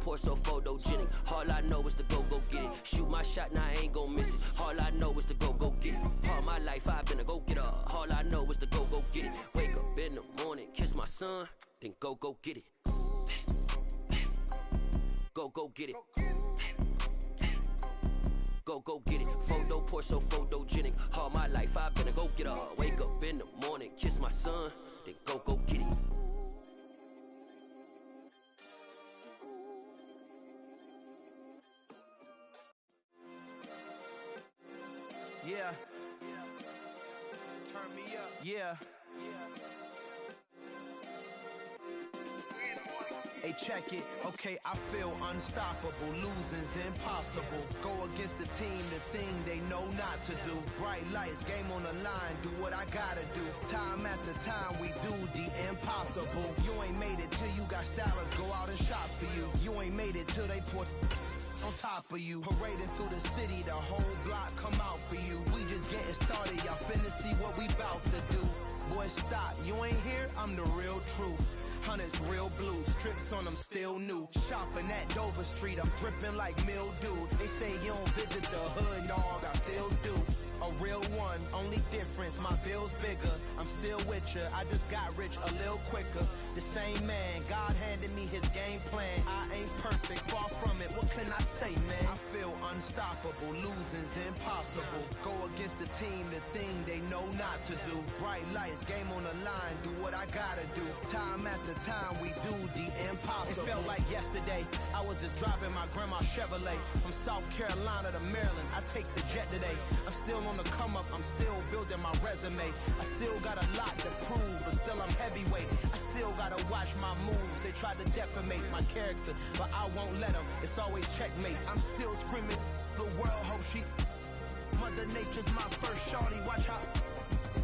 pour so photogenic. All I know is to go get it. Shoot my shot, now I ain't gon' miss it. All I know is to go get it. All my life I've been a go-getter. All I know is to go get it. Wake up in the morning, kiss my son, then go get it. Go get it. Go get it. Photo pour so photogenic. All my life I've been a go-getter. Wake up in the morning, kiss my son, then go get it. Yeah. Turn me up. Yeah. Hey, check it. Okay, I feel unstoppable. Losing's impossible. Go against the team, the thing they know not to do. Bright lights, game on the line. Do what I gotta do. Time after time, we do the impossible. You ain't made it till you got stylers. Go out and shop for you. You ain't made it till they put on top of you. Parading through the city, the whole block come out for you. We just getting started, y'all finna see what we bout to do. Boy, stop, you ain't here, I'm the real truth. Hunters, real blues, strips on them still new. Shopping at Dover Street, I'm dripping like mildew. They say you don't visit the hood, dog, I still do. A real one, only difference, my bill's bigger. I'm still with ya, I just got rich a little quicker. The same man, God handed me his game plan. I ain't perfect, far from it, what can I say, man? I feel unstoppable, losing's impossible. Go against the team, the thing they know not to do. Bright lights, game on the line, do what I gotta do. Time after time, we do the impossible. It felt like yesterday, I was just driving my grandma's Chevrolet. From South Carolina to Maryland, I take the jet today. I'm still on the come up, I'm still building my resume. I still got a lot to prove, but still I'm heavyweight. I still gotta watch my moves. They tried to defamate my character, but I won't let them. It's always checkmate. I'm still screaming, the world hope she. Mother Nature's my first shorty. Watch how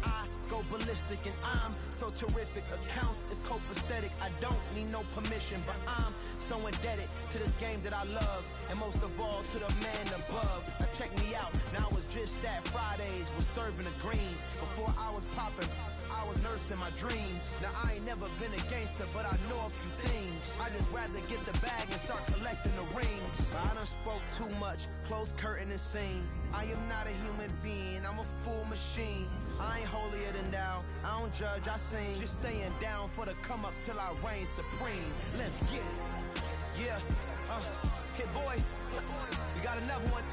I go ballistic, and I'm so terrific. Accounts is copacetic. I don't need no permission, but I'm so indebted to this game that I love, and most of all to the man above. Now check me out, now it's just that Fridays was serving the greens. Before I was popping, I was nursing my dreams. Now I ain't never been a gangster, but I know a few things. I just rather get the bag and start collecting the rings. But I done spoke too much, close curtain and scene. I am not a human being, I'm a full machine. I ain't holier than thou, I don't judge, I sing. Just staying down for the come up till I reign supreme. Let's get it. Yeah, hit boy, you got another one.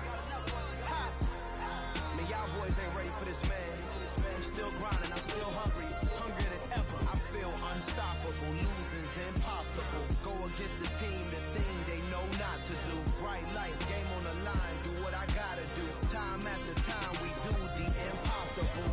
Ha! Man, y'all boys ain't ready for this, man. I'm still grinding, I'm still hungry, hungrier than ever. I feel unstoppable, losing's impossible. Go against the team, the thing they know not to do. Bright lights, game on the line, do what I gotta do. Time after time, we do the impossible.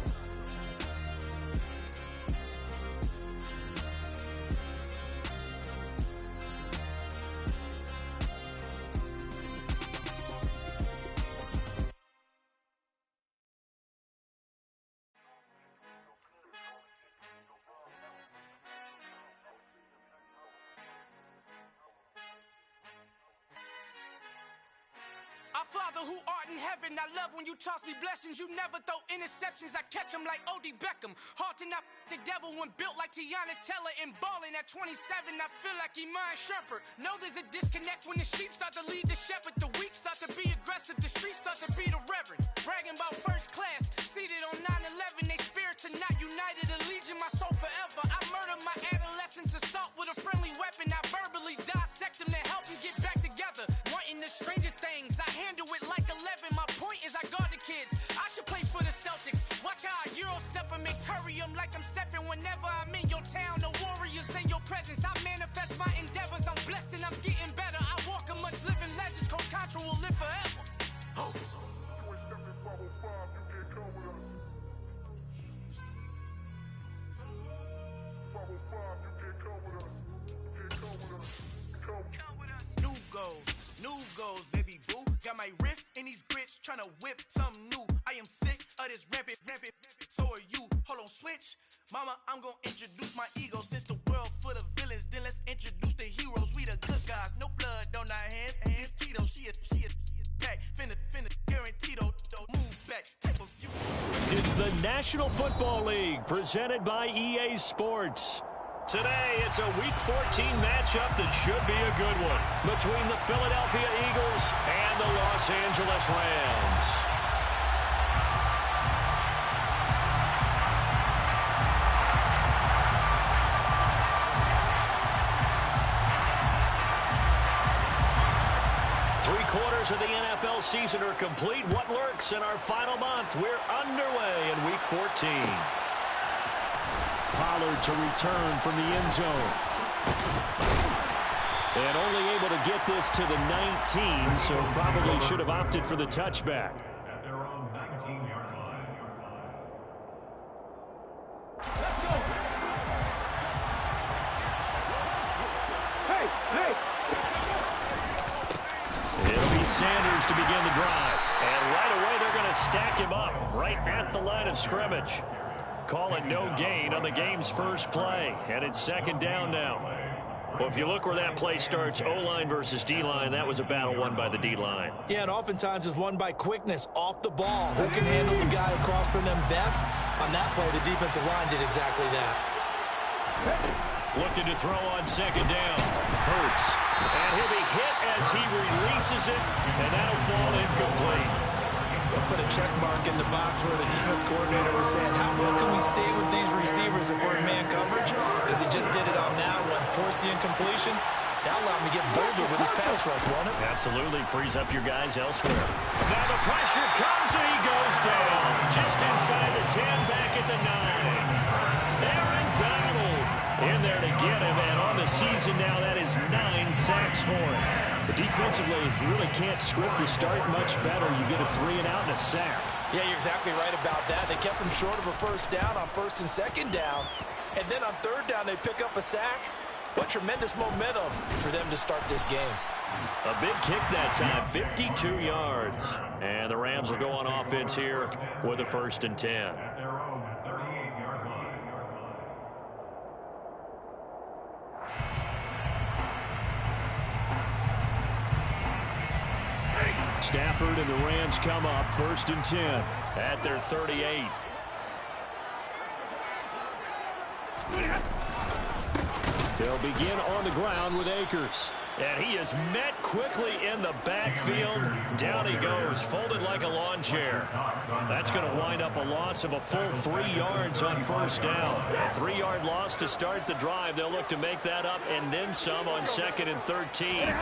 Our Father who art in heaven, I love when you toss me blessings. You never throw interceptions, I catch them like O.D. Beckham. Hard to knock the devil when built like Tiana Teller. And balling at 27, I feel like Iman Shumpert. Know there's a disconnect when the sheep start to lead the shepherd. The weak start to be aggressive, the streets start to be the reverend. Bragging about first class, seated on 9/11. They spirits are not united, a legion, my soul forever. I murder my adolescence, assault with a friendly weapon. I verbally dissect them to help them get back together. Wanting the stranger things, I handle it like 11. My point is I guard the kids. I should play for the Celtics. Watch how I Euro step and make curry 'em like I'm stepping. Whenever I'm in your town, the warriors in your presence. I manifest my endeavors. I'm blessed and I'm getting better. I walk amongst living legends. Coach Contra will live forever. Oh. New goals, baby boo. Got my wrist in these grits, tryna whip something new. I am sick of this rampant. So are you. Hold on, switch. Mama, I'm gonna introduce my ego. Since the world full of villains, then let's introduce the heroes. We the good guys, no blood on our hands. Hands Tito, she a back. Finna guarantee don't move back. Type of view. It's the National Football League, presented by EA Sports. Today, it's a Week 14 matchup that should be a good one between the Philadelphia Eagles and the Los Angeles Rams. Three-quarters of the NFL season are complete. What lurks in our final month? We're underway in Week 14. Pollard to return from the end zone. And only able to get this to the 19, so probably should have opted for the touchback. At their own 19-yard line. Let's go. Hey. It'll be Sanders to begin the drive. And right away, they're going to stack him up right at the line of scrimmage. Call it no gain on the game's first play. And it's second down now. Well, if you look where that play starts, O-line versus D-line, that was a battle won by the D-line. Yeah, and oftentimes it's won by quickness off the ball. Who can handle the guy across from them best? On that play, the defensive line did exactly that. Looking to throw on second down. Hurts. And he'll be hit as he releases it, and that'll fall incomplete. They'll put a check mark in the box where the defense coordinator was saying, how well can we stay with these receivers if we're in man coverage? Because he just did it on that one. Force the incompletion. That allowed him to get bolder with his pass rush, won't it? Absolutely. Frees up your guys elsewhere. Now the pressure comes and he goes down. Just inside the 10, back at the 9. Aaron Donald in there to get him. And on the season now, that is 9 sacks for him. But defensively, you really can't script the start much better. You get a 3 and out and a sack. Yeah, you're exactly right about that. They kept him short of a first down on first and second down. And then on third down, they pick up a sack. What tremendous momentum for them to start this game. A big kick that time, 52 yards. And the Rams will go on offense here with a 1st and 10. At their own 38-yard line. Stafford and the Rams come up 1st and 10 at their 38. They'll begin on the ground with Akers. And he is met quickly in the backfield. Down he goes, folded like a lawn chair. That's going to wind up a loss of a full 3 yards on first down. A 3-yard loss to start the drive. They'll look to make that up and then some on 2nd and 13.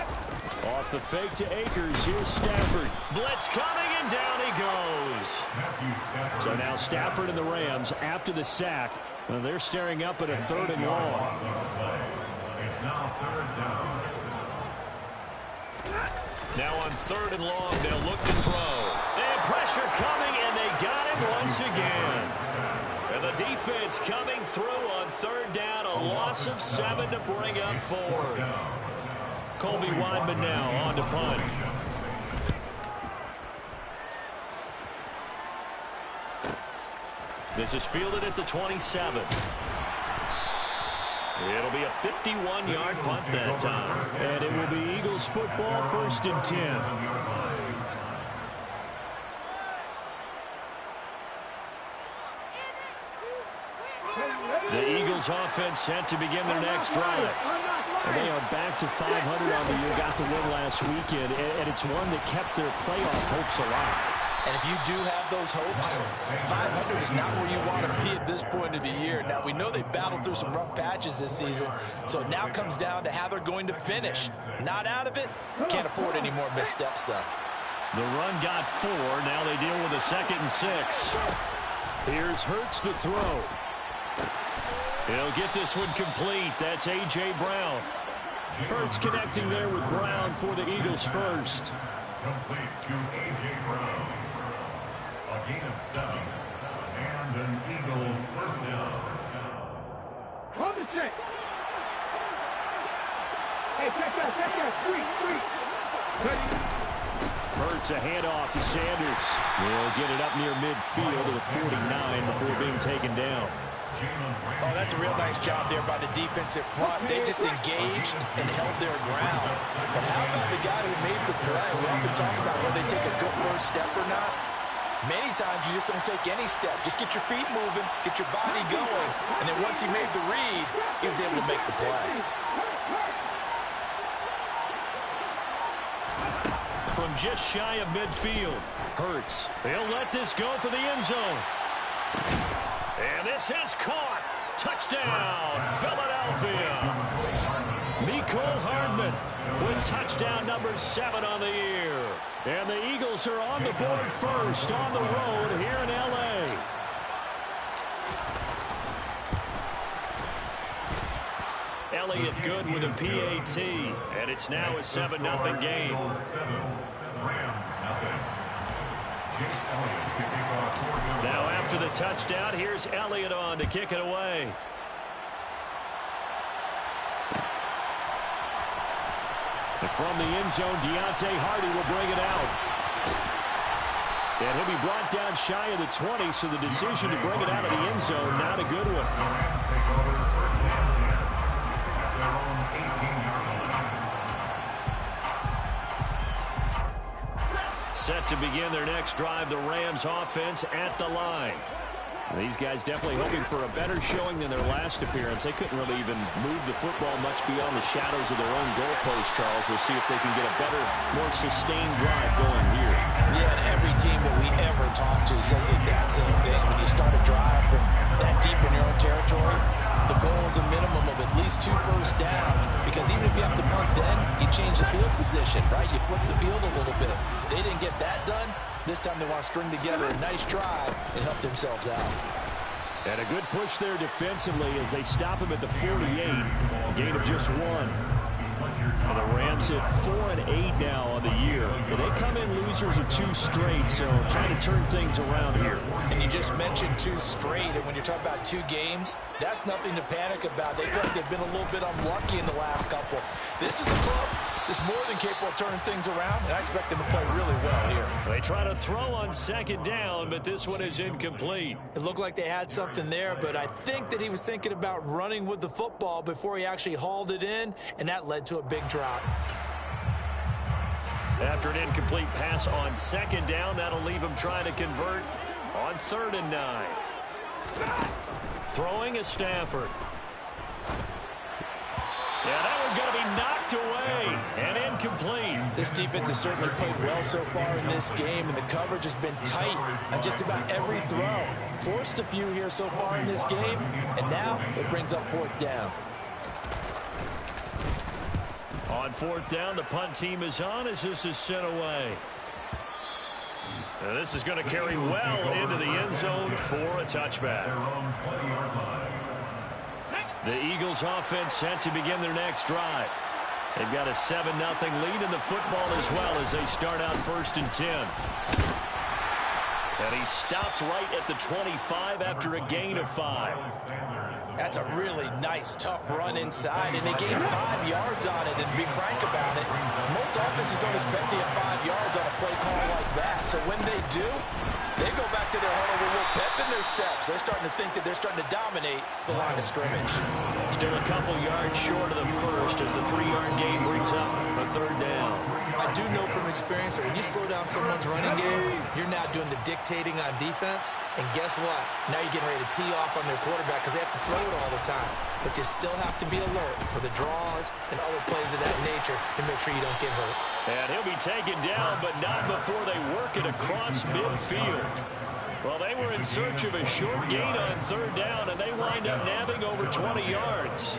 Off the fake to Akers. Here's Stafford. Blitz coming, and down he goes. So now Stafford and the Rams, after the sack, they're staring up at a 3rd and long. It's now 3rd down. Now on 3rd and long, they'll look to throw. And pressure coming, and they got him once again. And the defense coming through on 3rd down, a loss of 7 to bring up 4th. Colby Wadman now on to punt. This is fielded at the 27. It'll be a 51-yard punt that time. And it will be Eagles football, 1st and 10. The Eagles offense set to begin their next drive. And they are back to 500 on the year, got the win last weekend, and it's one that kept their playoff hopes alive. And if you do have those hopes, 500 is not where you want to be at this point of the year. Now, we know they battled through some rough patches this season, so it now comes down to how they're going to finish. Not out of it, can't afford any more missteps, though. The run got 4. Now they deal with a 2nd and 6. Here's Hurts to throw. He'll get this one complete. That's A.J. Brown. Hurts connecting there with Brown for the Eagles first. Complete to A.J. Brown. A gain of 7. And an Eagle first down. Hold the check. Hey, check that. Free. Hurts a handoff to Sanders. He'll get it up near midfield to the 49 before being taken down. Oh, that's a real nice job there by the defensive front. They just engaged and held their ground. But how about the guy who made the play? We often talk about whether they take a good first step or not. Many times you just don't take any step. Just get your feet moving, get your body going, and then once he made the read, he was able to make the play. From just shy of midfield, Hurts. He'll let this go for the end zone. And this is caught. Touchdown, Philadelphia. Mecole Hardman with touchdown number 7 on the year. And the Eagles are on the board first on the road here in L.A. Elliott good with a PAT, and it's now a 7-0 game. Now after the touchdown, here's Elliott on to kick it away. And from the end zone, Deontay Hardy will bring it out. And he'll be brought down shy of the 20, so the decision to bring it out of the end zone, not a good one. Set to begin their next drive, the Rams offense at the line. These guys definitely hoping for a better showing than their last appearance. They couldn't really even move the football much beyond the shadows of their own goalpost, Charles. We'll see if they can get a better, more sustained drive going here. Yeah, and every team that we ever talk to says the exact same thing. When you start a drive from that deep in your own territory, the goal is a minimum of at least 2 first downs, because even if you have to punt then, you change the field position, right? You flip the field a little bit. They didn't get that done. This time they want to string together a nice drive and help themselves out. And a good push there defensively as they stop him at the 48. A gain of just 1. And the Rams hit 4-8 now on the year. And they come in losers of 2 straight, so trying to turn things around here. And you just mentioned 2 straight, and when you're talking about 2 games, that's nothing to panic about. They feel like they've been a little bit unlucky in the last couple. This is a club that's more than capable of turning things around, and I expect them to play really well here. They try to throw on 2nd down, but this one is incomplete. It looked like they had something there, but I think that he was thinking about running with the football before he actually hauled it in, and that led to a big drop. After an incomplete pass on 2nd down, that'll leave him trying to convert on 3rd and 9. Throwing is Stafford. Yeah, that one's going to be knocked away and incomplete. This defense has certainly played well so far in this game, and the coverage has been tight on just about every throw. Forced a few here so far in this game, and now it brings up 4th down. On 4th down, the punt team is on as this is sent away. Now this is going to carry well into the end zone for a touchback. The Eagles offense set to begin their next drive. They've got a 7-0 lead in the football as well as they start out 1st and 10. And he stopped right at the 25 after a gain of 5. That's a really nice, tough run inside, and they gained 5 yards on it. And to be frank about it, most offenses don't expect to get 5 yards on a play call like that. So when they do, they go back to their huddle with a little pep in their steps. They're starting to think that they're starting to dominate the line of scrimmage. Still a couple yards short of the first as the 3-yard gain brings up a 3rd down. I do know from experience that when you slow down someone's running game, you're now doing the dictating on defense. And guess what? Now you're getting ready to tee off on their quarterback because they have to throw it all the time. But you still have to be alert for the draws and other plays of that nature to make sure you don't get hurt. And he'll be taken down, but not before they work it across midfield. Well, they were in search of a short gain on 3rd down, and they wind up nabbing over 20 yards.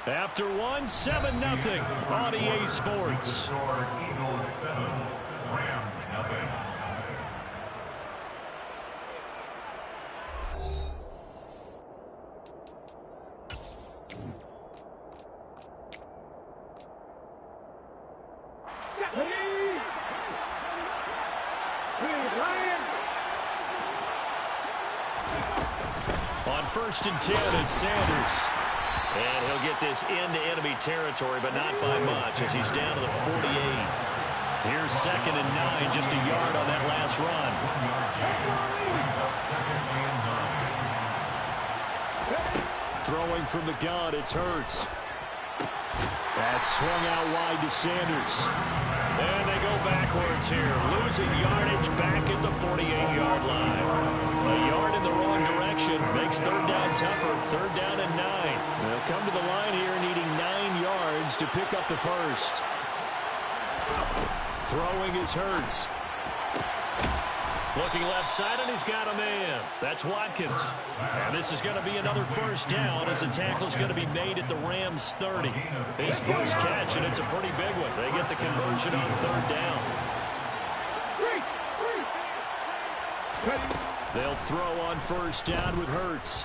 After 7-0 on EA Sports. Eagles 7, Rams 0. On 1st and 10, it's Sanders. And he'll get this into enemy territory, but not by much as he's down to the 48. Here's 2nd and 9, just a yard on that last run. Throwing from the gun, it's Hurts. That's swung out wide to Sanders. And they go back backwards here, losing yardage back at the 48-yard line. A yard in the wrong direction makes third down tougher. Third down and 9. They'll come to the line here needing 9 yards to pick up the first. Throwing is Hurts. Looking left side, and he's got a man. That's Watkins. And this is going to be another first down as the tackle's going to be made at the Rams' 30. His first catch, and it's a pretty big one. They get the conversion on third down. They'll throw on first down with Hurts.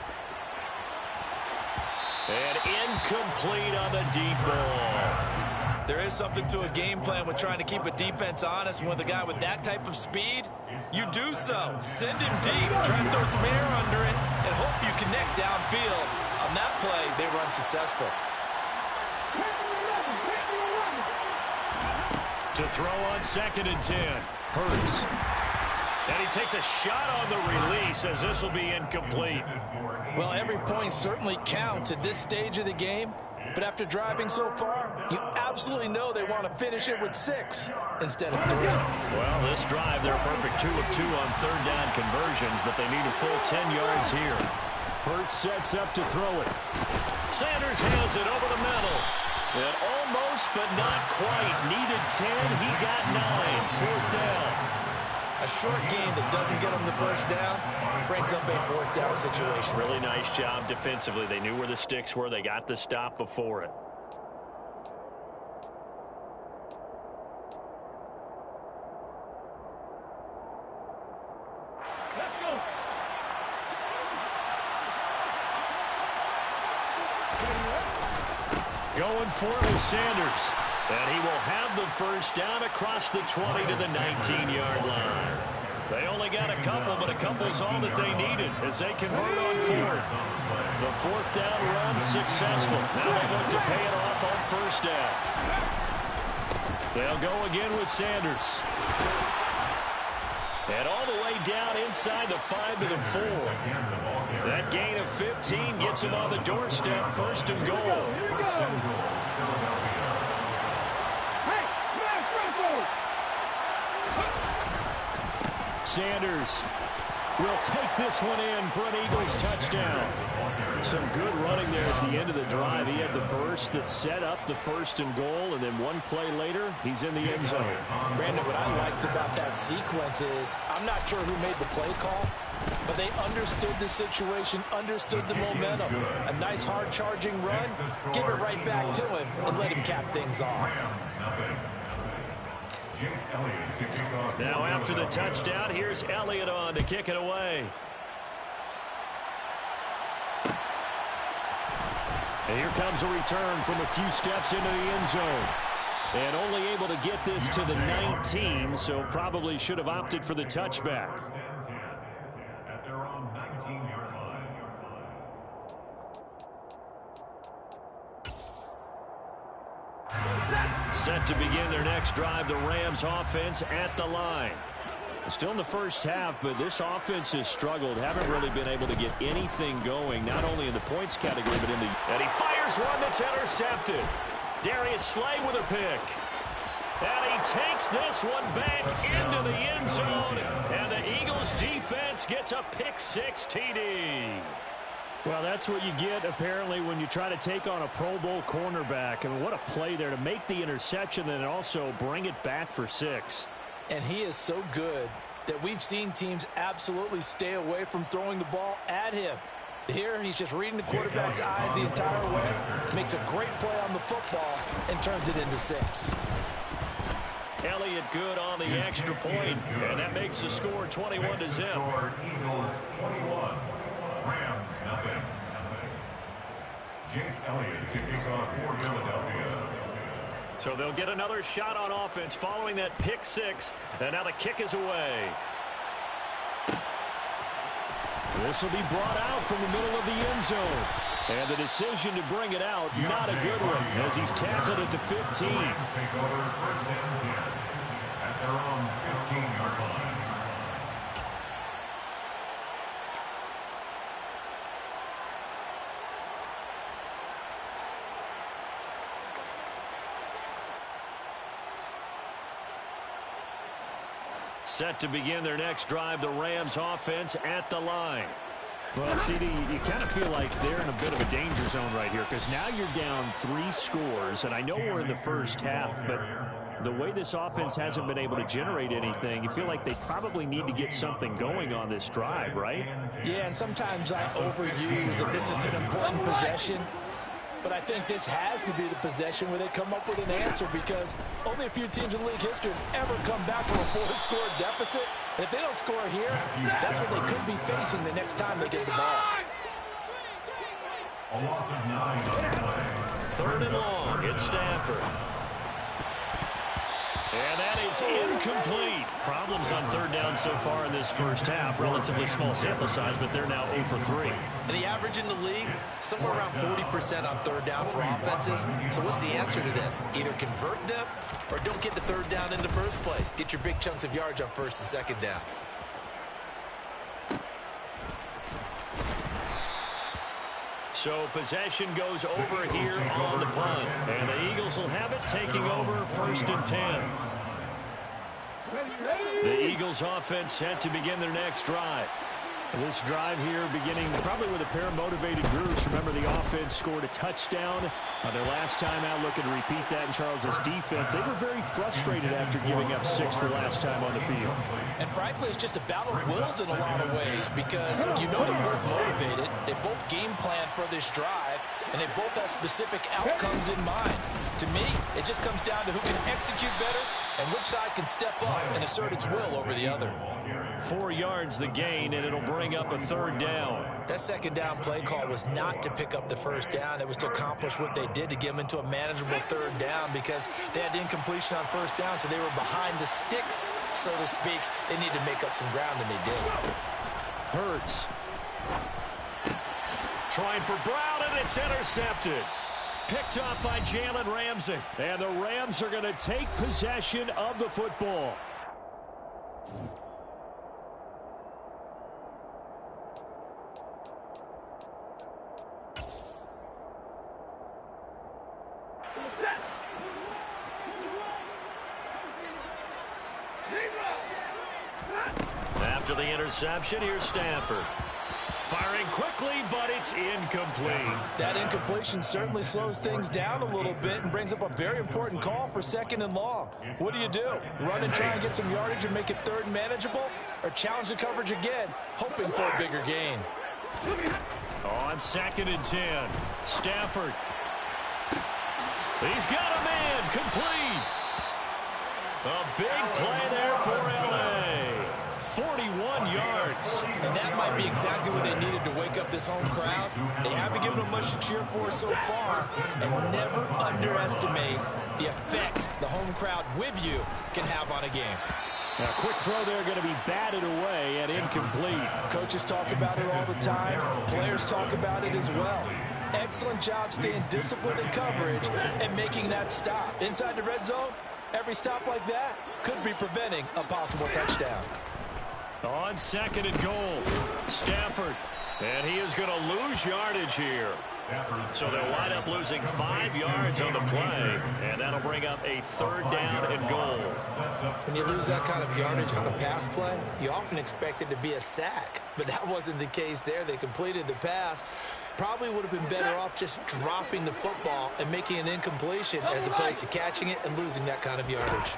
And incomplete on the deep ball. There is something to a game plan with trying to keep a defense honest. With a guy with that type of speed, you do so. Send him deep, try and throw some air under it, and hope you connect downfield. On that play, they were unsuccessful. To throw on 2nd and 10. Hurts. And he takes a shot on the release as this will be incomplete. Well, every point certainly counts at this stage of the game. But after driving so far, you absolutely know they want to finish it with 6 instead of 3. Well, this drive, they're perfect 2 of 2 on third down conversions, but they need a full 10 yards here. Hurts sets up to throw it. Sanders has it over the middle. And almost, but not quite. Needed 10. He got 9. Fourth down. A short game that doesn't get them the first down brings up a fourth down situation. Really nice job defensively. They knew where the sticks were. They got the stop before it. Let's go. Going for it with Sanders. And he will have the first down across the 20 to the 19-yard line. They only got a couple, but a couple's all that they needed as they convert on fourth. The fourth down run successful. Now they look to pay it off on first down. They'll go again with Sanders. And all the way down inside the 5 to the 4. That gain of 15 gets him on the doorstep, first and goal. Sanders will take this one in for an Eagles touchdown. Some good running there at the end of the drive. He had the burst that set up the first and goal, and then one play later, he's in the end zone. Brandon, what I liked about that sequence is, I'm not sure who made the play call, but they understood the situation, understood the momentum. A nice hard-charging run, give it right back to him, and let him cap things off. Now after the touchdown, here's Elliott on to kick it away. And here comes a return from a few steps into the end zone. And only able to get this to the 19, so probably should have opted for the touchback. At their own 19-yard line. Set to begin their next drive, the Rams offense at the line. Still in the first half, but this offense has struggled. Haven't really been able to get anything going, not only in the points category, but in the... And he fires one that's intercepted. Darius Slay with a pick. And he takes this one back into the end zone. And the Eagles defense gets a pick-6 TD. Well, that's what you get, apparently, when you try to take on a Pro Bowl cornerback. I mean, what a play there to make the interception and also bring it back for 6. And he is so good that we've seen teams absolutely stay away from throwing the ball at him. Here, he's just reading the quarterback's eyes the entire way, makes a great play on the football, and turns it into 6. Elliott good on the extra point, and that makes the score 21-0. Eagles 21, Rams nothing. Jake Elliott to kick off for Philadelphia. So they'll get another shot on offense following that pick-6, and now the kick is away. This will be brought out from the middle of the end zone. And the decision to bring it out, not a good one, as he's tackled it to 15. The Rams take over first and 10 at their own 15-yard line. Set to begin their next drive, the Rams offense at the line. Well, CD, you kind of feel like they're in a bit of a danger zone right here because now you're down 3 scores, and I know we're in the first half, but the way this offense hasn't been able to generate anything, you feel like they probably need to get something going on this drive, right? Yeah, and sometimes I overuse that this is an important possession, but I think this has to be the possession where they come up with an answer because only a few teams in league history have ever come back from a 4-score deficit. And if they don't score here, that's what they could be facing the next time they get the ball. A loss of 9 on the play. 3rd and long, it's Stafford. And that is incomplete. Problems on 3rd down so far in this first half. Relatively small sample size, but they're now 0 for 3. And the average in the league, somewhere around 40% on 3rd down for offenses. So what's the answer to this? Either convert them or don't get the 3rd down in the first place. Get your big chunks of yards on 1st and 2nd down. So possession goes over here on the punt. And the Eagles will have it, taking over 1st and 10. The Eagles offense set to begin their next drive. This drive here beginning probably with a pair of motivated groups. Remember, the offense scored a touchdown their last time out, looking to repeat that in Charles's defense. They were very frustrated after giving up 6 the last time on the field. And frankly, it's just a battle of wills in a lot of ways because you know they're both motivated. They both game plan for this drive, and they both have specific outcomes in mind. To me, it just comes down to who can execute better and which side can step up and assert its will over the other. 4 yards the gain, and it'll bring up a 3rd down. That 2nd down play call was not to pick up the 1st down. It was to accomplish what they did to get them into a manageable 3rd down because they had incompletion on 1st down, so they were behind the sticks, so to speak. They needed to make up some ground, and they did. Hurts. Trying for Brown, and it's intercepted. Picked up by Jalen Ramsey. And the Rams are going to take possession of the football. After the interception, here's Stafford. Firing quickly, but it's incomplete. That incompletion certainly slows things down a little bit and brings up a very important call for 2nd and long. What do? Run and try and get some yardage and make it 3rd manageable, or challenge the coverage again, hoping for a bigger gain? On 2nd and 10, Stafford. He's got a man, complete. A big play there for L.A. 41 yards. And that might be exactly what they needed to wake up this home crowd. They haven't given them much to cheer for so far, and never underestimate the effect the home crowd with you can have on a game. Now, quick throw there, going to be batted away and incomplete. Coaches talk about it all the time. Players talk about it as well. Excellent job staying disciplined in coverage and making that stop. Inside the red zone, every stop like that could be preventing a possible touchdown. On 2nd and goal, Stafford. And he is going to lose yardage here. So they'll wind up losing 5 yards on the play, and that'll bring up a 3rd down and goal. When you lose that kind of yardage on a pass play, you often expect it to be a sack, but that wasn't the case there. They completed the pass. Probably would have been better off just dropping the football and making an incompletion as opposed to catching it and losing that kind of yardage.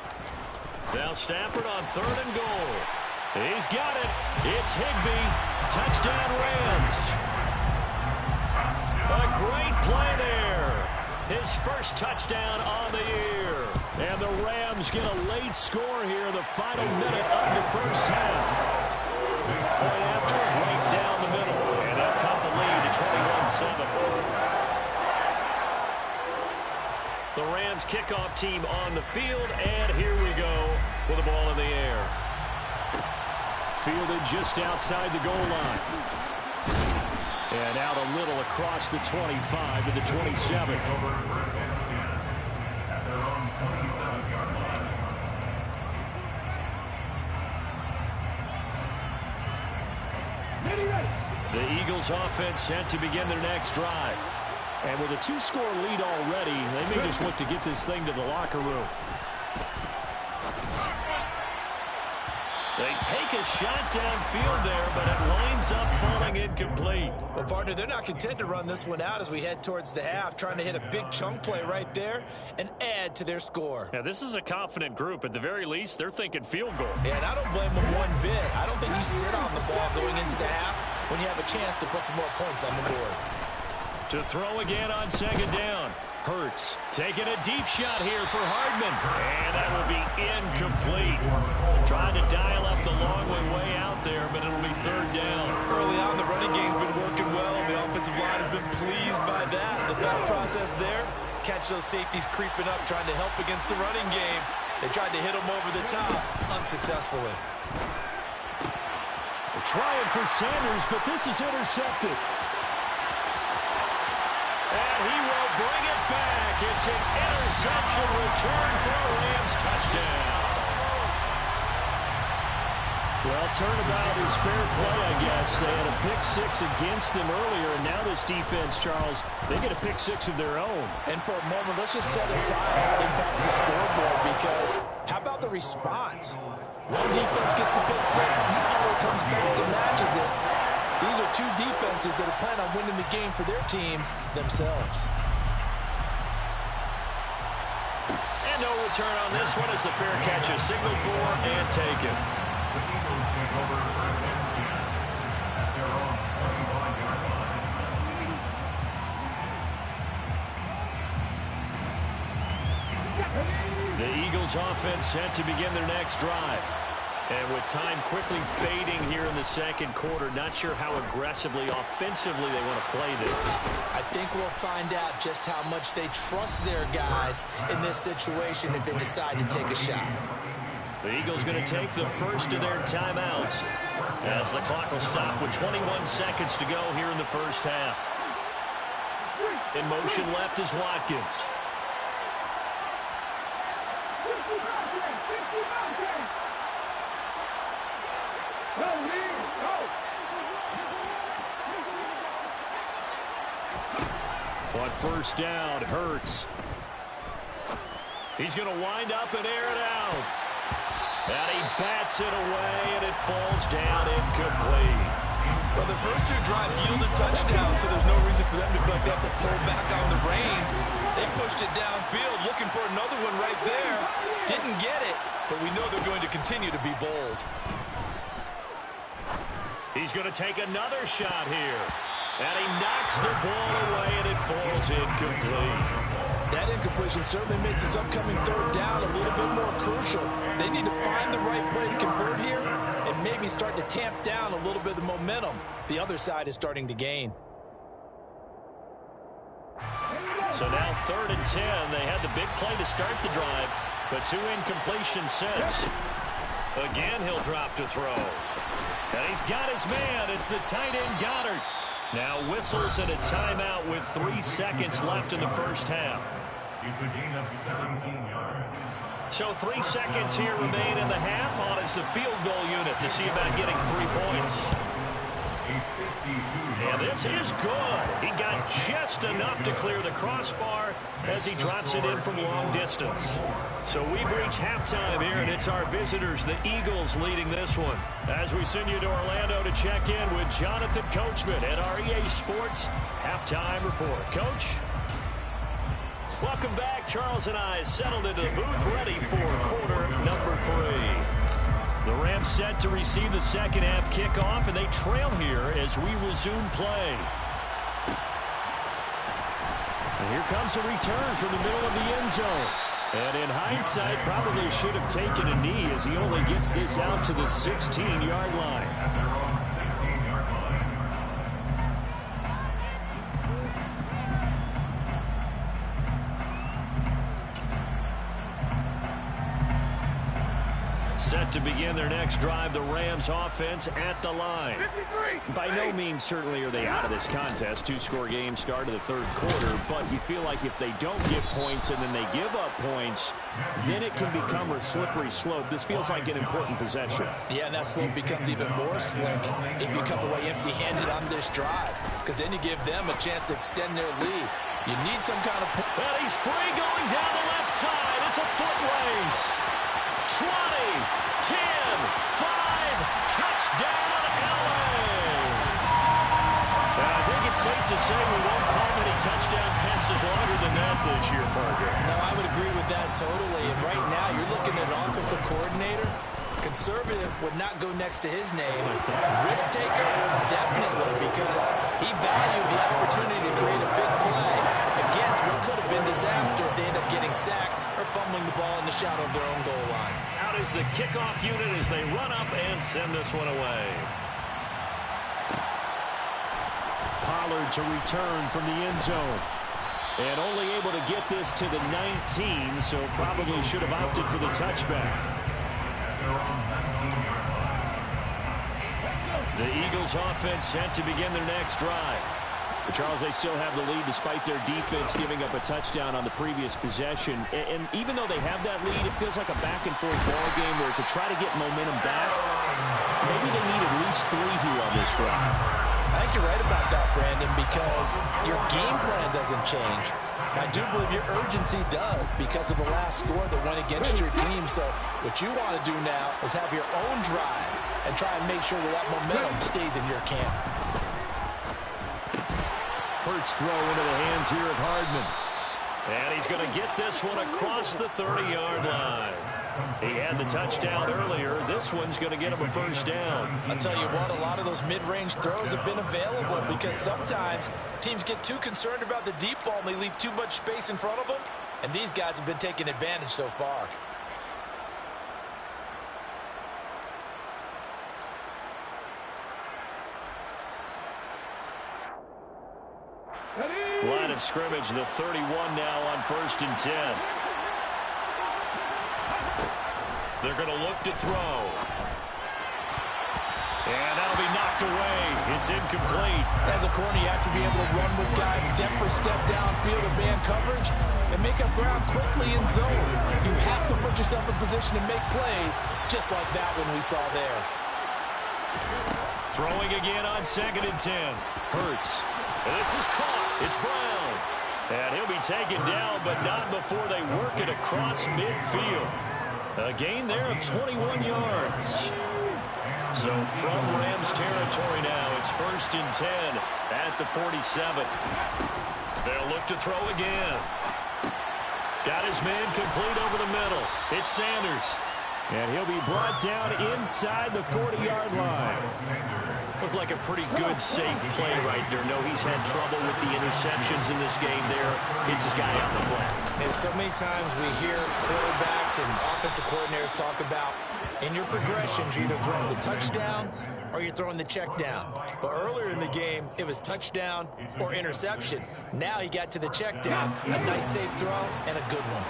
Now Stafford on 3rd and goal. He's got it. It's Higbee. Touchdown Rams. A great play there. His first touchdown on the year. And the Rams get a late score here in the final minute of the first half. Play after, right down the middle. And they'll cut the lead to 21-7. The Rams kickoff team on the field, and here we go with the ball in the air. Fielded just outside the goal line. And out a little across the 25 to the 27. Over 1st and 10 at their own 27-yard line. The Eagles offense set to begin their next drive. And with a 2-score lead already, they may just look to get this thing to the locker room. a shot downfield there, but it winds up falling incomplete. Well, partner, they're not content to run this one out as we head towards the half, trying to hit a big chunk play right there and add to their score. Yeah, this is a confident group. At the very least, they're thinking field goal. Yeah, and I don't blame them one bit. I don't think you sit on the ball going into the half when you have a chance to put some more points on the board. To throw again on second down. Hurts taking a deep shot here for Hardman. And that will be incomplete. Trying to dial up the long way out there, but it'll be third down. Early on, the running game's been working well, and the offensive line has been pleased by that. The thought process there, catch those safeties creeping up, trying to help against the running game. They tried to hit them over the top, unsuccessfully. They're trying for Sanders, but this is intercepted. And he will bring it back. It's an interception return for a Rams touchdown. Well, turnabout is fair play, I guess. They had a pick six against them earlier, and now this defense, Charles, they get a pick six of their own. And for a moment, let's just set aside how it impacts the scoreboard, because how about the response? One defense gets the pick six, the other comes back and matches it. These are two defenses that are planning on winning the game for their teams themselves. And no return on this one as the fair catch is signaled for and taken. The Eagles take over first and 10 at their own 25-yard line. The Eagles offense set to begin their next drive. And with time quickly fading here in the second quarter, not sure how aggressively, offensively they want to play this. I think we'll find out just how much they trust their guys in this situation if they decide to take a shot. The Eagles going to take the first of their timeouts as the clock will stop with 21 seconds to go here in the first half. In motion left is Watkins. On first down, Hurts. He's going to wind up and air it out. And he bats it away, and it falls down incomplete. Well, the first two drives yielded touchdowns, so there's no reason for them to feel like they have to pull back on the reins. They pushed it downfield, looking for another one right there. Didn't get it, but we know they're going to continue to be bold. He's going to take another shot here. And he knocks the ball away, and it falls incomplete. That incompletion certainly makes this upcoming third down a little bit more crucial. They need to find the right play to convert here and maybe start to tamp down a little bit of the momentum the other side is starting to gain. So now 3rd and 10. They had the big play to start the drive, but 2 incompletions since. Again, he'll drop to throw. And he's got his man. It's the tight end Goddard. Now whistles and a timeout with 3 seconds left in the first half. It's a gain of 17 yards. So 3 seconds here remain in the half on as the field goal unit to see about getting 3 points. And this is good. He got just enough to clear the crossbar as he drops it in from long distance. So we've reached halftime here, and it's our visitors, the Eagles, leading this one. As we send you to Orlando to check in with Jonathan Coachman at our EA Sports Halftime Report. Coach? Welcome back. Charles and I settled into the booth ready for quarter number 3. The Rams set to receive the second half kickoff, and they trail here as we resume play. And here comes a return from the middle of the end zone. And in hindsight, probably should have taken a knee as he only gets this out to the 16-yard line. At their own 16-yard line. Set to begin their next drive, the Rams offense at the line. By no means certainly are they out of this contest. 2-score game start of the third quarter, but you feel like if they don't get points and then they give up points, then it can become a slippery slope. This feels like an important possession. Yeah, and that slope becomes even more slick if you come away empty-handed on this drive, because then you give them a chance to extend their lead. You need some kind of... Well, he's free going down the left side. It's a foot race. 20, 10, 5, touchdown, LA. I think it's safe to say we won't call many touchdown passes longer than that this year, Parker. No, I would agree with that totally. And right now, you're looking at an offensive coordinator. Conservative would not go next to his name. Risk taker, definitely, because he valued the opportunity to create a big play against what could have been disaster if they end up getting sacked or fumbling the ball in the shadow of their own goal line. Out is the kickoff unit as they run up and send this one away. Pollard to return from the end zone. And only able to get this to the 19, so probably should have opted for the touchback. The Eagles offense set to begin their next drive. But Charles, they still have the lead despite their defense giving up a touchdown on the previous possession. And even though they have that lead, it feels like a back-and-forth ball game where to try to get momentum back, maybe they need at least 3 here on this drive. I think you're right about that, Brandon, because your game plan doesn't change. I do believe your urgency does because of the last score that went against your team. So what you want to do now is have your own drive and try and make sure that momentum stays in your camp. Hurts throw into the hands here of Hardman. And he's going to get this one across the 30-yard line. He had the touchdown earlier. This one's going to get him a first down. I'll tell you what, a lot of those mid-range throws have been available because sometimes teams get too concerned about the deep ball and they leave too much space in front of them. And these guys have been taking advantage so far. Line of scrimmage, the 31 now on 1st and 10. They're going to look to throw. And that'll be knocked away. It's incomplete. As a corner, you have to be able to run with guys step for step downfield or man coverage and make up ground quickly in zone. You have to put yourself in position to make plays, just like that one we saw there. Throwing again on 2nd and 10. Hurts. This is caught. It's Brown. And he'll be taken down, but not before they work it across midfield. A gain there of 21 yards. So from Rams territory now, it's 1st and 10 at the 47. They'll look to throw again. Got his man complete over the middle. It's Sanders. And he'll be brought down inside the 40-yard line. Looked like a pretty good, safe play right there. No, he's had trouble with the interceptions in this game there. Hits his guy out the flat. And so many times we hear quarterbacks and offensive coordinators talk about in your progressions, you're either throwing the touchdown or you're throwing the check down. But earlier in the game, it was touchdown or interception. Now he got to the check down. A nice, safe throw and a good one.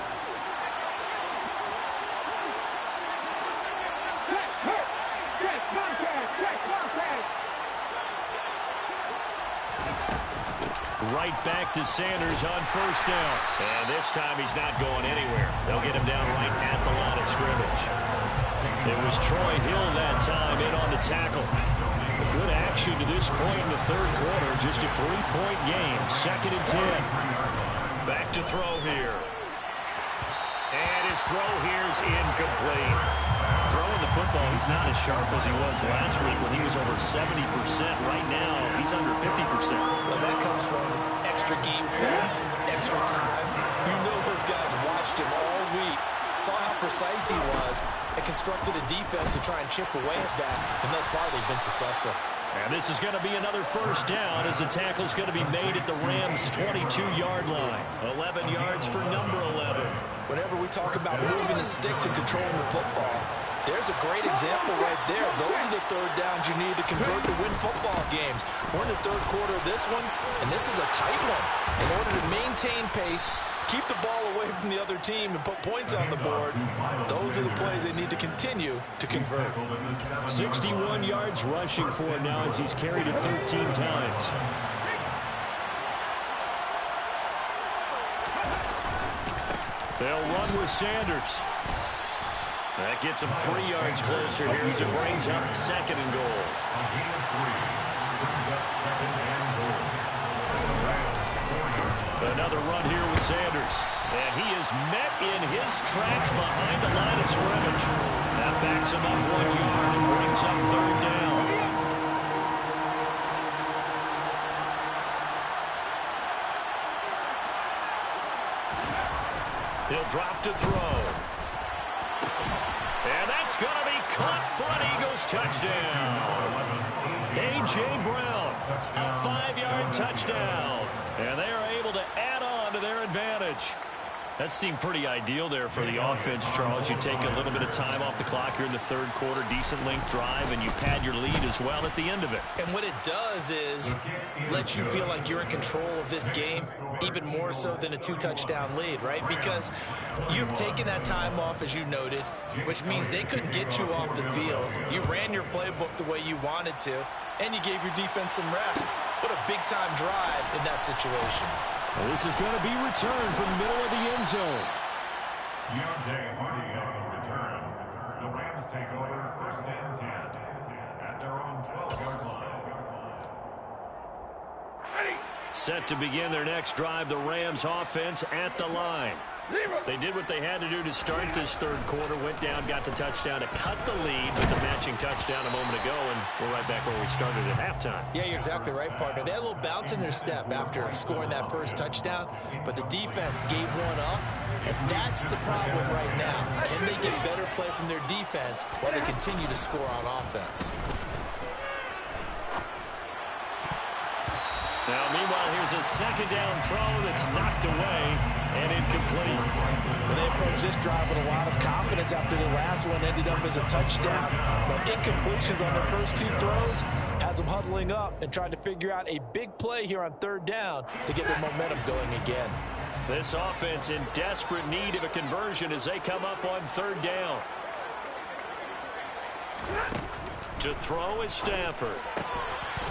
Right back to Sanders on 1st down. And this time he's not going anywhere. They'll get him down right at the line of scrimmage. It was Troy Hill that time in on the tackle. A good action to this point in the 3rd quarter. Just a 3-point game. 2nd and 10. Back to throw here. And his throw here is incomplete. Throwing the football, he's not as sharp as he was last week when he was over 70%. Right now, he's under 50%. Well, that comes from extra game film, extra time. You know those guys watched him all week, saw how precise he was, and constructed a defense to try and chip away at that. And thus far, they've been successful. And this is going to be another 1st down as the tackle's going to be made at the Rams' 22-yard line. 11 yards for number 11. Whenever we talk about moving the sticks and controlling the football, there's a great example right there. Those are the 3rd downs you need to convert to win football games. We're in the 3rd quarter of this one, and this is a tight one. In order to maintain pace, keep the ball away from the other team, and put points on the board, those are the plays they need to continue to convert. 61 yards rushing for him now as he's carried it 13 times. They'll run with Sanders. That gets him 3 yards closer here as it brings up 2nd and goal. Another run here with Sanders. And he is met in his tracks behind the line of scrimmage. That backs him up 1 yard and brings up third down. He'll drop to throw. And that's going to be caught for an Eagles touchdown. A.J. Brown, a 5-yard touchdown. And they are able to add on to their advantage. That seemed pretty ideal there for the offense, Charles. You take a little bit of time off the clock here in the third quarter, decent length drive, and you pad your lead as well at the end of it. And what it does is let you feel like you're in control of this game, even more so than a 2-touchdown lead, right? Because you've taken that time off, as you noted, which means they couldn't get you off the field. You ran your playbook the way you wanted to, and you gave your defense some rest. What a big-time drive in that situation. Well, this is going to be returned from the middle of the end zone. Deontay Hardy on the return. The Rams take over 1st and 10 at their own 12-yard line. Set to begin their next drive, the Rams offense at the line. They did what they had to do to start this third quarter, went down, got the touchdown to cut the lead with the matching touchdown a moment ago, and we're right back where we started at halftime. Yeah, you're exactly right, partner. They had a little bounce in their step after scoring that first touchdown, but the defense gave one up, and that's the problem right now. Can they get better play from their defense while they continue to score on offense? Now, meanwhile, here's a second down throw that's knocked away and incomplete. Well, they approached this drive with a lot of confidence after the last one ended up as a touchdown. But incompletions on their first 2 throws has them huddling up and trying to figure out a big play here on third down to get their momentum going again. This offense in desperate need of a conversion as they come up on third down. To throw is Stafford.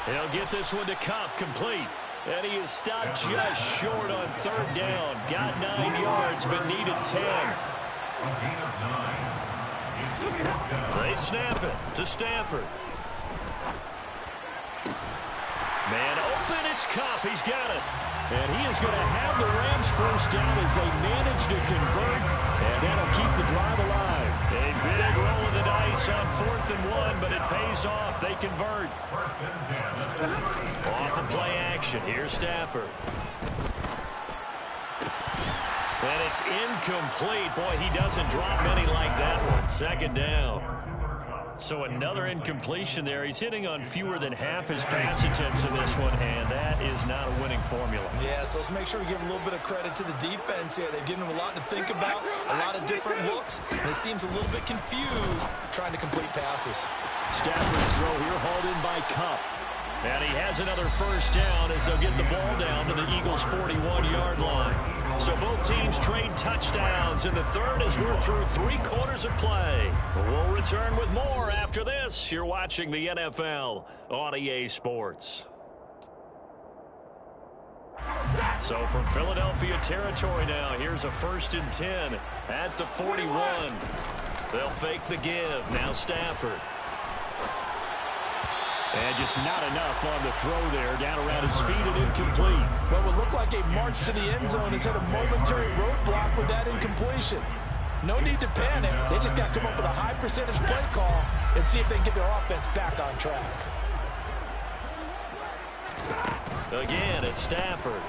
He'll get this one to Cup, complete. And he is stopped just short on third down. Got 9 yards, but needed 10. They snap it to Stafford. Man open, it's Cup. He's got it. And he is going to have the Rams first down as they manage to convert. And that'll keep the drive alive. A big roll of the dice on 4th and 1, but it pays off. They convert. 1st and 10. Off of play action. Here's Stafford. And it's incomplete. Boy, he doesn't drop many like that one. 2nd down. So another incompletion there. He's hitting on fewer than half his pass attempts in this one, and that is not a winning formula. Yeah, so let's make sure we give a little bit of credit to the defense here. They've given him a lot to think about, a lot of different looks, and he seems a little bit confused trying to complete passes. Stafford's throw here hauled in by Cup. And he has another first down as they'll get the ball down to the Eagles' 41-yard line. So both teams trade touchdowns in the third as we're through 3 quarters of play. We'll return with more after this. You're watching the NFL on EA Sports. So from Philadelphia territory now, here's a 1st and 10 at the 41. They'll fake the give. Now Stafford. And just not enough on the throw there. Down around his feet and incomplete. What would look like a march to the end zone has hit a momentary roadblock with that incompletion. No need to panic. They just got to come up with a high percentage play call and see if they can get their offense back on track. Again, it's Stafford.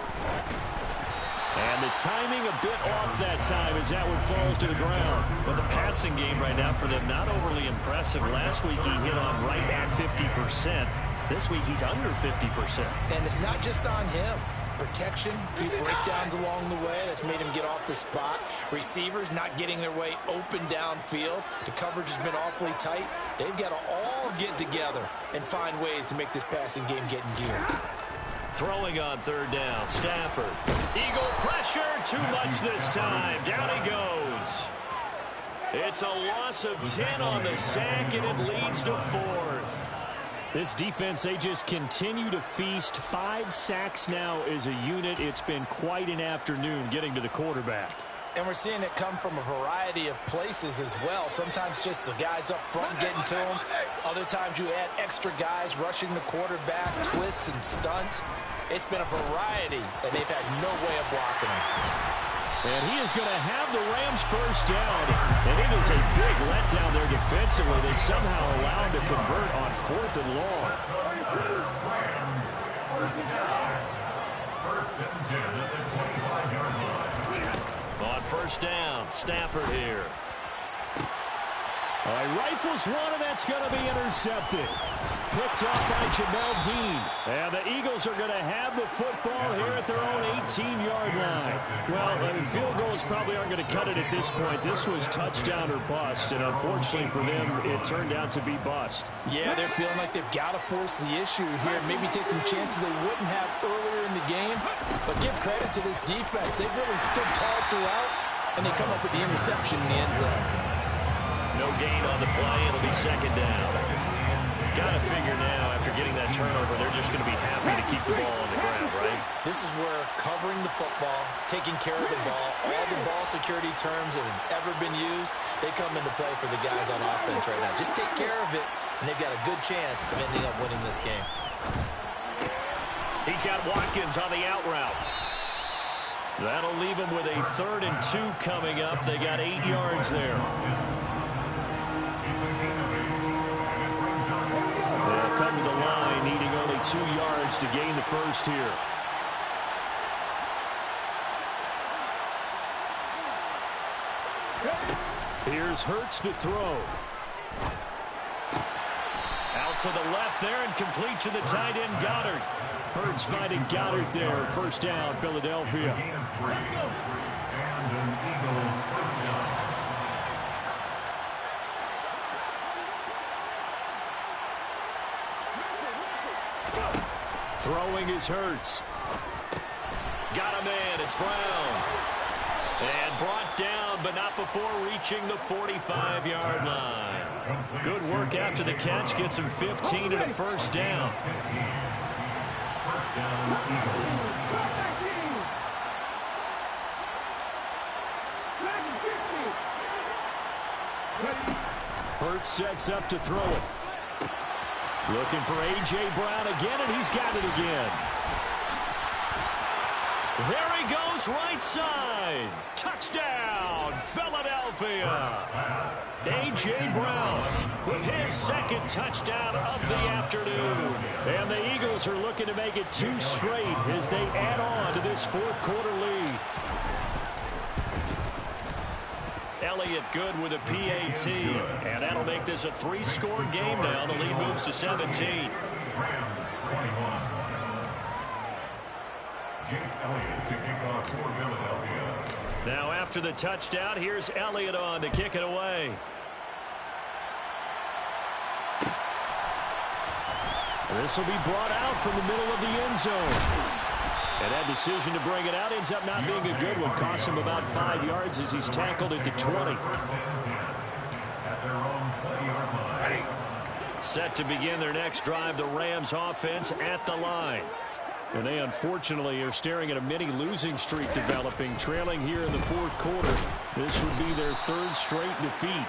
And the timing a bit off that time as that one falls to the ground. Well, the passing game right now for them, not overly impressive. Last week he hit on right at 50%. This week he's under 50%. And it's not just on him. Protection, a few breakdowns along the way that's made him get off the spot. Receivers not getting their way open downfield. The coverage has been awfully tight. They've got to all get together and find ways to make this passing game get in gear. Throwing on third down, Stafford. Eagle pressure, too much this time. Down he goes. It's a loss of 10 on the sack, and it leads to 4th. This defense, they just continue to feast. 5 sacks now as a unit. It's been quite an afternoon getting to the quarterback. And we're seeing it come from a variety of places as well. Sometimes just the guys up front getting to him. Other times you add extra guys rushing the quarterback, twists and stunts. It's been a variety, and they've had no way of blocking him. And he is going to have the Rams first down. And it is a big letdown there defensively. They somehow allowed to convert on 4th and long. First and 10 at the 25-yard line. On first down, Stafford here. All right, rifles one, and that's going to be intercepted. Picked off by Jamel Dean. And the Eagles are going to have the football here at their own 18-yard line. Well, field goals probably aren't going to cut it at this point. This was touchdown or bust, and unfortunately for them, it turned out to be bust. Yeah, they're feeling like they've got to force the issue here. Maybe take some chances they wouldn't have earlier in the game. But give credit to this defense. They've really stood tall throughout, and they come up with the interception in the end zone. No gain on the play. It'll be second down. Got to figure now, after getting that turnover, they're just going to be happy to keep the ball on the ground, right? This is where covering the football, taking care of the ball, all the ball security terms that have ever been used, they come into play for the guys on offense right now. Just take care of it, and they've got a good chance of ending up winning this game. He's got Watkins on the out route. That'll leave him with a 3rd and 2 coming up. They got 8 yards there. They'll come to the line, needing only 2 yards to gain the first here. Here's Hurts to throw. Out to the left there and complete to the tight end, Goddard. Hurts finding Goddard there. First down, Philadelphia. And an Eagle first down. Throwing is Hurts. Got a man. It's Brown. And brought down, but not before reaching the 45-yard line. Good work after the catch. Gets him 15 and a first down. First down, Eagle. Hurts sets up to throw it. Looking for A.J. Brown again, and he's got it again. There he goes, right side. Touchdown, Philadelphia. A.J. Brown with his second touchdown of the afternoon. And the Eagles are looking to make it 2 straight as they add on to this 4th quarter lead. Elliott good with a PAT. And that'll make this a 3-score game now. The lead moves to 17. Rams 21. Jake Elliott to kick off for Philadelphia. Now after the touchdown, here's Elliott on to kick it away. This will be brought out from the middle of the end zone. And that decision to bring it out ends up not being a good one. Costs him about 5 yards as he's tackled at the 20. At their own 20-yard line. Set to begin their next drive, the Rams offense at the line. And they unfortunately are staring at a mini losing streak developing, trailing here in the 4th quarter. This would be their 3rd straight defeat.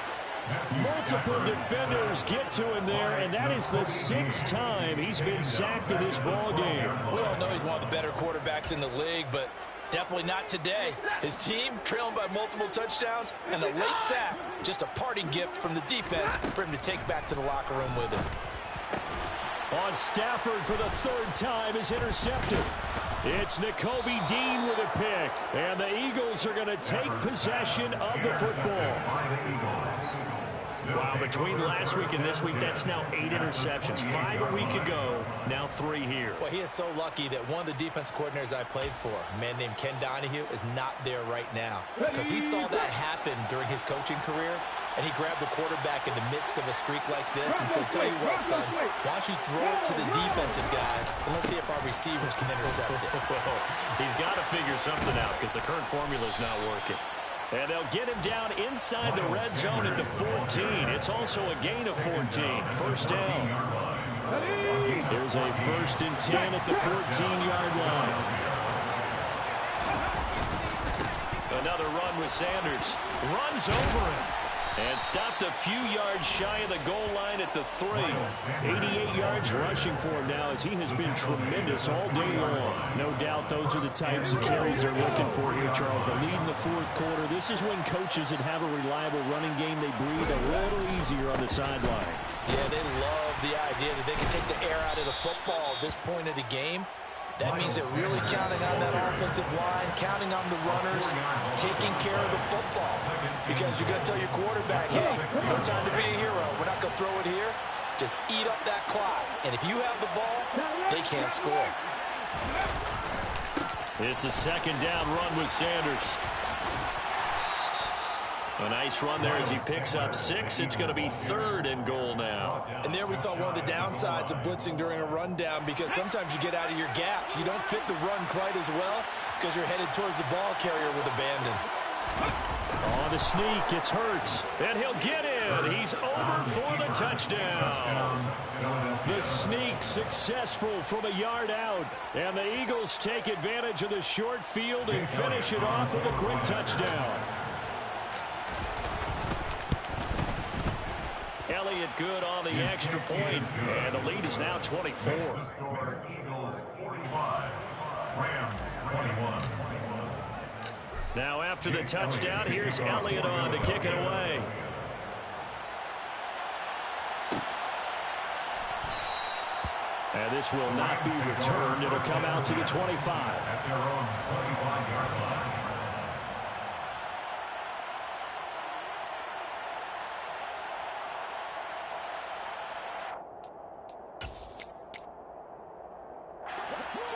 Multiple defenders get to him there, and that is the 6th time he's been sacked in this ball game. We all know he's one of the better quarterbacks in the league, but definitely not today. His team trailing by multiple touchdowns, and a late sack, just a parting gift from the defense for him to take back to the locker room with him. On Stafford for the 3rd time is intercepted. It's Nakobe Dean with a pick, and the Eagles are going to take possession of the football. Wow, between last week and this week, that's now 8 interceptions. 5 a week ago, now 3 here. Well, he is so lucky that one of the defense coordinators I played for, a man named Ken Donahue, is not there right now. Because he saw that happen during his coaching career, and he grabbed the quarterback in the midst of a streak like this and said, tell you what, son, why don't you throw it to the defensive guys, and let's see if our receivers can intercept it. He's got to figure something out because the current formula is not working. And they'll get him down inside the red zone at the 14. It's also a gain of 14. First down. There's a 1st and 10 at the 14-yard line. Another run with Sanders. Runs over him. And stopped a few yards shy of the goal line at the 3. 88 yards rushing for him now as he has been tremendous all day long. No doubt those are the types of carries they're looking for here, Charles. The lead in the fourth quarter. This is when coaches that have a reliable running game, they breathe a little easier on the sideline. Yeah, they love the idea that they can take the air out of the football at this point of the game. That means they're really counting on that offensive line, counting on the runners, taking care of the football. Because you're going to tell your quarterback, hey, no time to be a hero. We're not going to throw it here. Just eat up that clock. And if you have the ball, they can't score. It's a second down run with Sanders. A nice run there as he picks up 6. It's going to be 3rd and goal now. And there we saw one of the downsides of blitzing during a rundown, because sometimes you get out of your gaps. You don't fit the run quite as well because you're headed towards the ball carrier with abandon. On the sneak, it's Hurts. And he'll get in. He's over for the touchdown. The sneak successful from a yard out. And the Eagles take advantage of the short field and finish it off with a quick touchdown. Elliott good on the extra point, and the lead is now 24. Eagles 45, Rams 21. Now after the touchdown, here's Elliott on to kick it away. And this will not be returned. It'll come out to the 25. At their own 25-yard line.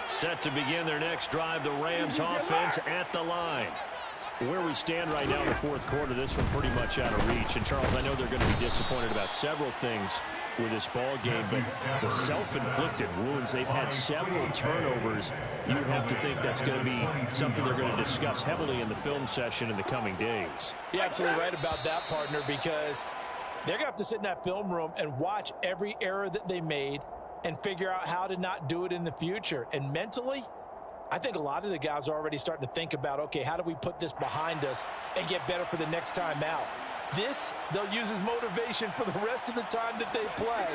Set to begin their next drive, the Rams offense at the line. Where we stand right now in the fourth quarter, this one pretty much out of reach. And, Charles, I know they're going to be disappointed about several things with this ball game, but the self-inflicted wounds, they've had several turnovers. You would have to think that's going to be something they're going to discuss heavily in the film session in the coming days. You're absolutely right about that, partner, because they're going to have to sit in that film room and watch every error that they made and figure out how to not do it in the future. And mentally, I think a lot of the guys are already starting to think about, okay, how do we put this behind us and get better for the next time out? This, they'll use as motivation for the rest of the time that they play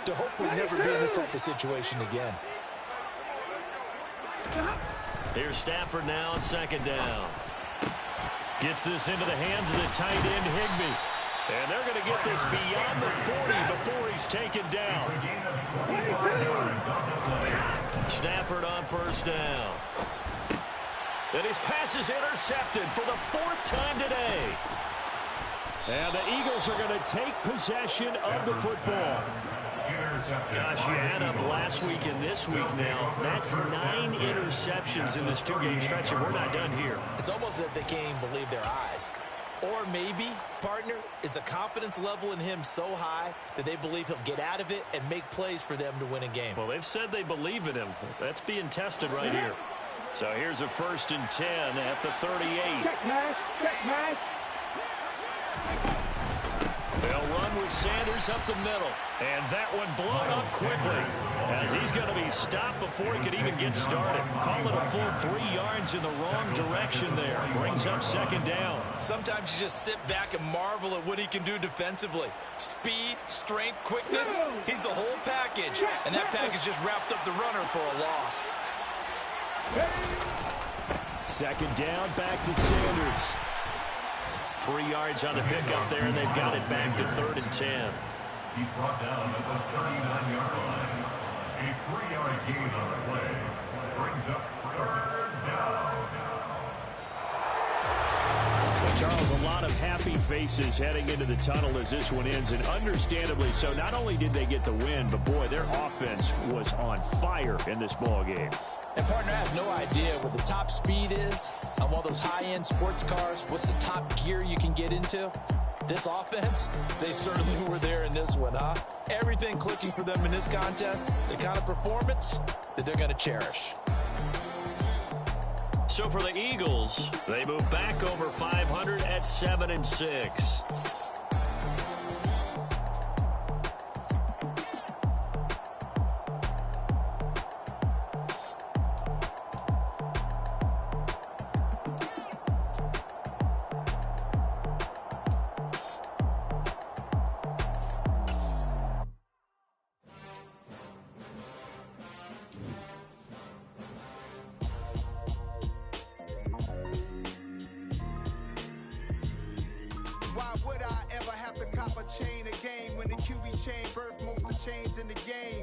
to hopefully never be in this type of situation again. Here's Stafford now on second down. Gets this into the hands of the tight end, Higbee. And they're going to get this beyond the 40 before he's taken down. Stafford on first down. And his pass is intercepted for the 4th time today. And the Eagles are going to take possession of the football. Gosh, you add up last week and this week now. That's 9 interceptions in this 2-game stretch, and we're not done here. It's almost as if they can't even believe their eyes. Or maybe, partner, is the confidence level in him so high that they believe he'll get out of it and make plays for them to win a game. Well, they've said they believe in him. That's being tested right here. So here's a 1st and 10 at the 38. Check pass. They'll run with Sanders up the middle. And that one blown up quickly as he's going to be stopped before he could even get started. Call it a full 3 yards in the wrong direction there. Brings up second down. Sometimes you just sit back and marvel at what he can do defensively. Speed, strength, quickness. He's the whole package. And that package just wrapped up the runner for a loss. Second down, back to Sanders. 3 yards on the pickup there, and they've got it back to 3rd and 10. He's brought down at the 39-yard line. A 3-yard gain on the play brings up 3rd down. Well, Charles, a lot of happy faces heading into the tunnel as this one ends, and understandably so. Not only did they get the win, but boy, their offense was on fire in this ball game. And, partner, I have no idea what the top speed is on one of those high-end sports cars. What's the top gear you can get into? This offense, they certainly were there in this one, huh? Everything clicking for them in this contest, the kind of performance that they're going to cherish. So for the Eagles, they move back over 500 at 7-6. chain of game when the QB chain birth most of chains in the game.